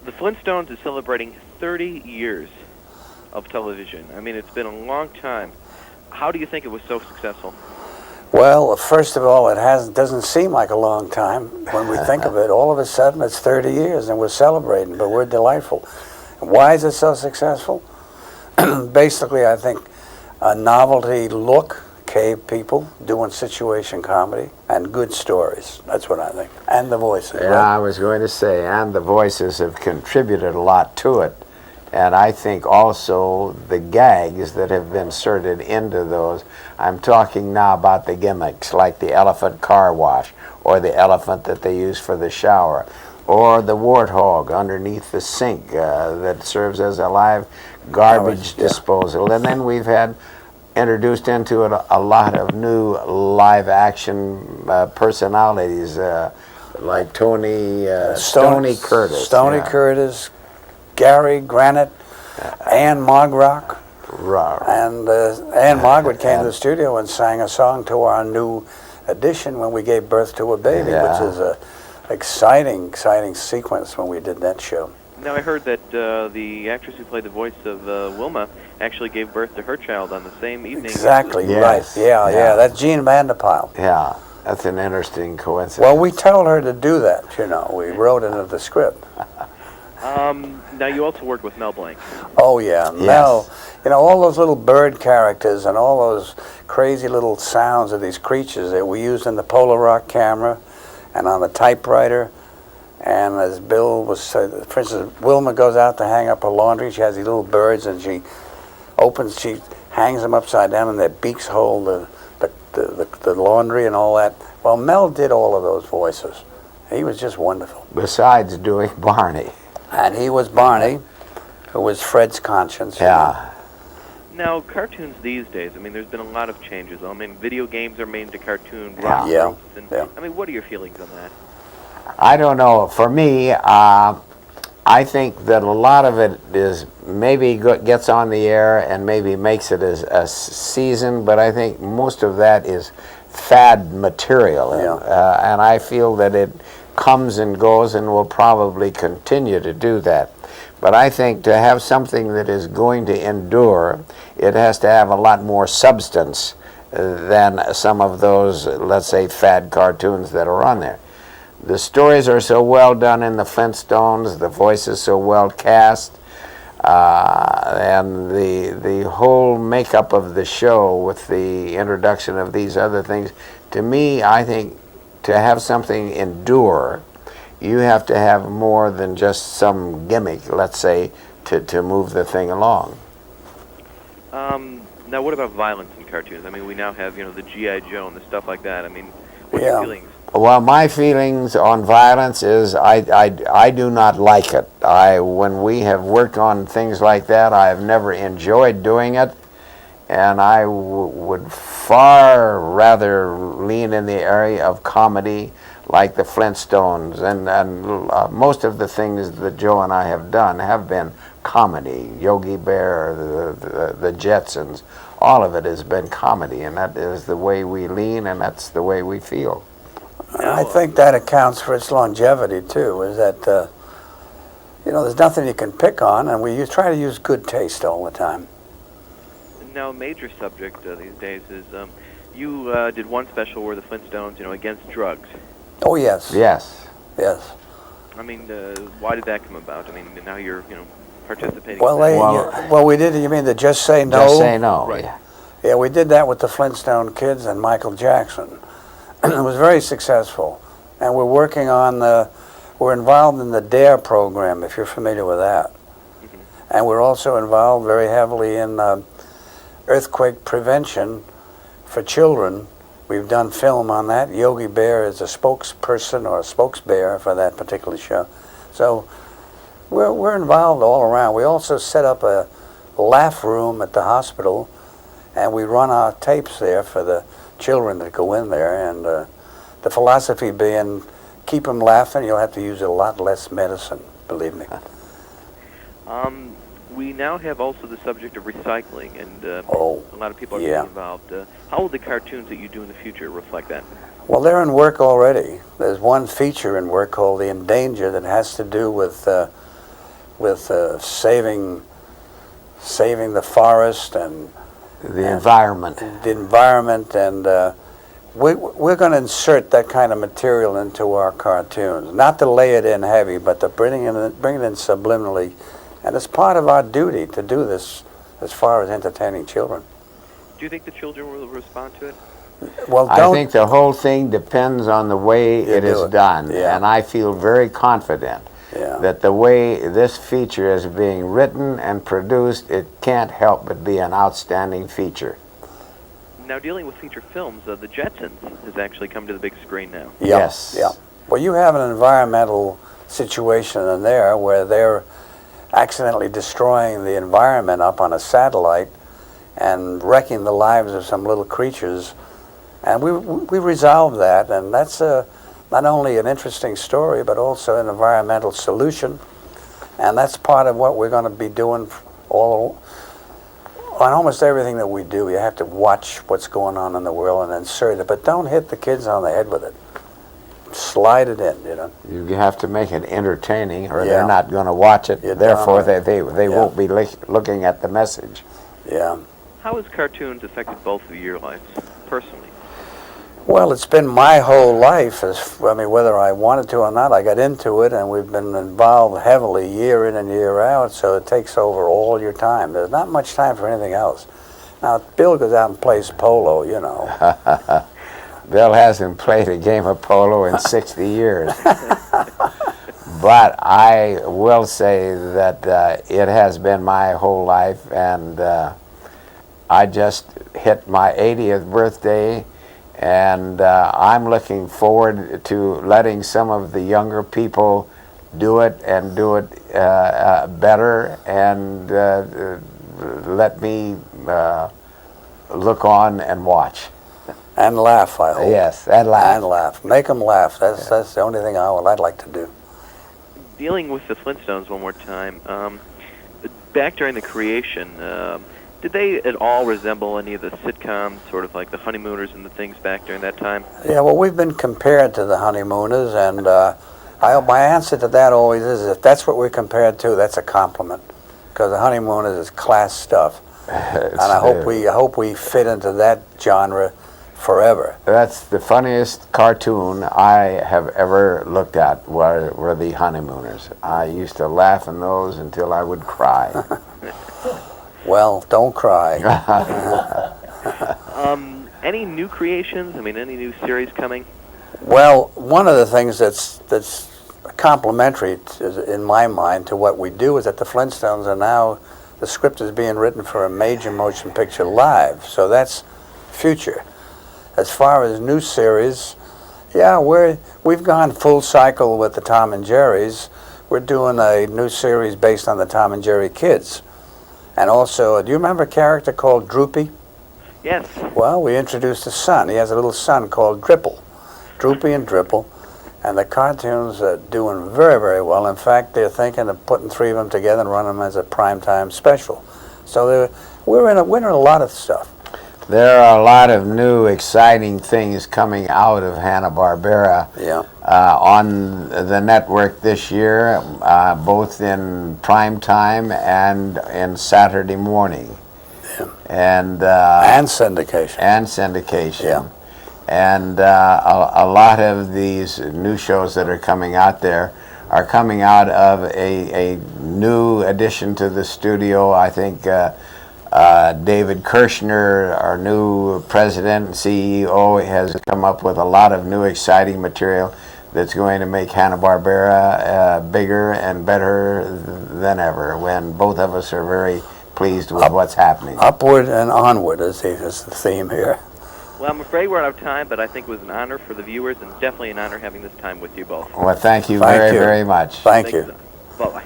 The Flintstones is celebrating 30 years of television. I mean, it's been a long time. How do you think it was so successful? Well, first of all, doesn't seem like a long time when we think of it. All of a sudden, it's 30 years, and we're celebrating, but we're delightful. Why is it so successful? Basically, I think a novelty look, cave people doing situation comedy, and good stories. That's what I think. And the voices. Yeah, right? I was going to say, and the voices have contributed a lot to it. And I think also the gags that have been inserted into those, I'm talking now about the gimmicks, like the elephant car wash, or the elephant that they use for the shower, or the warthog underneath the sink that serves as a live garbage disposal. And then we've had introduced into it a lot of new live action personalities, like Stony Curtis. Stony Curtis, Gary Granite, Anne Mogrock. And Anne Margaret came to the studio and sang a song to our new edition when we gave birth to a baby, which is a exciting sequence when we did that show. Now, I heard that the actress who played the voice of Wilma actually gave birth to her child on the same evening. Exactly, right. Yeah. That's Jean Vanderpyle. Yeah, that's an interesting coincidence. Well, we told her to do that, you know. We wrote it into the script. Now, you also worked with Mel Blanc. Oh, yeah. Yes. Mel, you know, all those little bird characters and all those crazy little sounds of these creatures that we used in the Polaroid camera and on the typewriter. And as Bill was saying, for instance, Wilma goes out to hang up her laundry. She has these little birds, and she hangs them upside down, and their beaks hold the laundry and all that. Well, Mel did all of those voices. He was just wonderful. Besides doing Barney. And he was Barney, who was Fred's conscience. Yeah. Now, cartoons these days, I mean, there's been a lot of changes. I mean, video games are made into cartoon. Yeah. I mean, what are your feelings on that? I don't know. For me, I think that a lot of it is maybe gets on the air and maybe makes it as a season, but I think most of that is fad material. And I feel that it comes and goes and will probably continue to do that. But I think to have something that is going to endure, it has to have a lot more substance than some of those, let's say, fad cartoons that are on there. The stories are so well done in the Flintstones, the voices so well cast, and the whole makeup of the show with the introduction of these other things. To me, I think to have something endure, you have to have more than just some gimmick, let's say, to move the thing along. Now, what about violence in cartoons? I mean, we now have, the G.I. Joe and the stuff like that. I mean, what's your feelings? Well, my feelings on violence is I do not like it. When we have worked on things like that, I have never enjoyed doing it, and I would far rather lean in the area of comedy like the Flintstones, and most of the things that Joe and I have done have been comedy. Yogi Bear, the Jetsons, all of it has been comedy, and that is the way we lean, and that's the way we feel. I think that accounts for its longevity, too, is that, there's nothing you can pick on, and we try to use good taste all the time. Now, a major subject these days is you did one special where the Flintstones, against drugs. Oh, yes. Yes. Yes. I mean, why did that come about? I mean, now you're, participating. Well, we did, you mean the Just Say No? Just Say No. Right. Yeah, we did that with the Flintstone Kids and Michael Jackson. It was very successful. And we're working on we're involved in the DARE program, if you're familiar with that. Mm-hmm. And we're also involved very heavily in earthquake prevention for children. We've done film on that. Yogi Bear is a spokesperson or a spokesbear for that particular show. So we're involved all around. We also set up a laugh room at the hospital, and we run our tapes there for the children that go in there. And the philosophy being, keep them laughing, you'll have to use a lot less medicine, believe me. We now have also the subject of recycling, and a lot of people are getting involved. How will the cartoons that you do in the future reflect that? Well, they're in work already. There's one feature in work called The Endanger that has to do with with saving the forest and The environment. the environment, and we're going to insert that kind of material into our cartoons. Not to lay it in heavy, but to bring it in subliminally. And it's part of our duty to do this as far as entertaining children. Do you think the children will respond to it? Well, I think the whole thing depends on the way it is done, Yeah. and I feel very confident Yeah. that the way this feature is being written and produced, it can't help but be an outstanding feature. Now, dealing with feature films, the Jetsons has actually come to the big screen now. Yeah, Yes. yeah. Well, you have an environmental situation in there where they're accidentally destroying the environment up on a satellite and wrecking the lives of some little creatures. And we resolved that, and that's not only an interesting story, but also an environmental solution. And that's part of what we're going to be doing on almost everything that we do. You have to watch what's going on in the world and insert it, but don't hit the kids on the head with it. Slide it in, you know. You have to make it entertaining, or Yeah. they're not going to watch it. Yeah, Therefore, definitely. they Yeah. won't be looking at the message. Yeah. How has cartoons affected both of your lives, personally? Well, it's been my whole life. Whether I wanted to or not, I got into it, and we've been involved heavily year in and year out, so it takes over all your time. There's not much time for anything else. Now, Bill goes out and plays polo, you know. Bill hasn't played a game of polo in 60 years. But I will say that it has been my whole life, and I just hit my 80th birthday, and I'm looking forward to letting some of the younger people do it and do it better, and let me look on and watch. And laugh, I hope. Yes, and laugh. And laugh. Make them laugh. That's the only thing I'd like to do. Dealing with the Flintstones one more time, back during the creation, did they at all resemble any of the sitcoms, sort of like the Honeymooners and the things back during that time? Yeah, well, we've been compared to the Honeymooners, and my answer to that always is, if that's what we're compared to, that's a compliment, because the Honeymooners is class stuff, and I hope we fit into that genre forever. That's the funniest cartoon I have ever looked at, were the Honeymooners. I used to laugh in those until I would cry. Well, don't cry. Any new creations? I mean, any new series coming? Well, one of the things that's complementary, in my mind, to what we do is that the Flintstones are now, the script is being written for a major motion picture live, so that's future. As far as new series, yeah, we've gone full cycle with the Tom and Jerry's. We're doing a new series based on the Tom and Jerry kids. And also, do you remember a character called Droopy? Yes. Well, we introduced a son. He has a little son called Dripple. Droopy and Dripple. And the cartoons are doing very, very well. In fact, they're thinking of putting 3 of them together and running them as a primetime special. So we're in a lot of stuff. There are a lot of new, exciting things coming out of Hanna-Barbera on the network this year, both in prime time and in Saturday morning. Yeah. And syndication. And syndication. Yeah. And a lot of these new shows that are coming out there are coming out of a new addition to the studio. I think David Kirshner, our new president and CEO, has come up with a lot of new exciting material that's going to make Hanna-Barbera bigger and better than ever, when both of us are very pleased with what's happening. Upward and onward is the theme here. Well, I'm afraid we're out of time, but I think it was an honor for the viewers, and definitely an honor having this time with you both. Well, thank you Thank very, you. very much. Thank you. Bye-bye.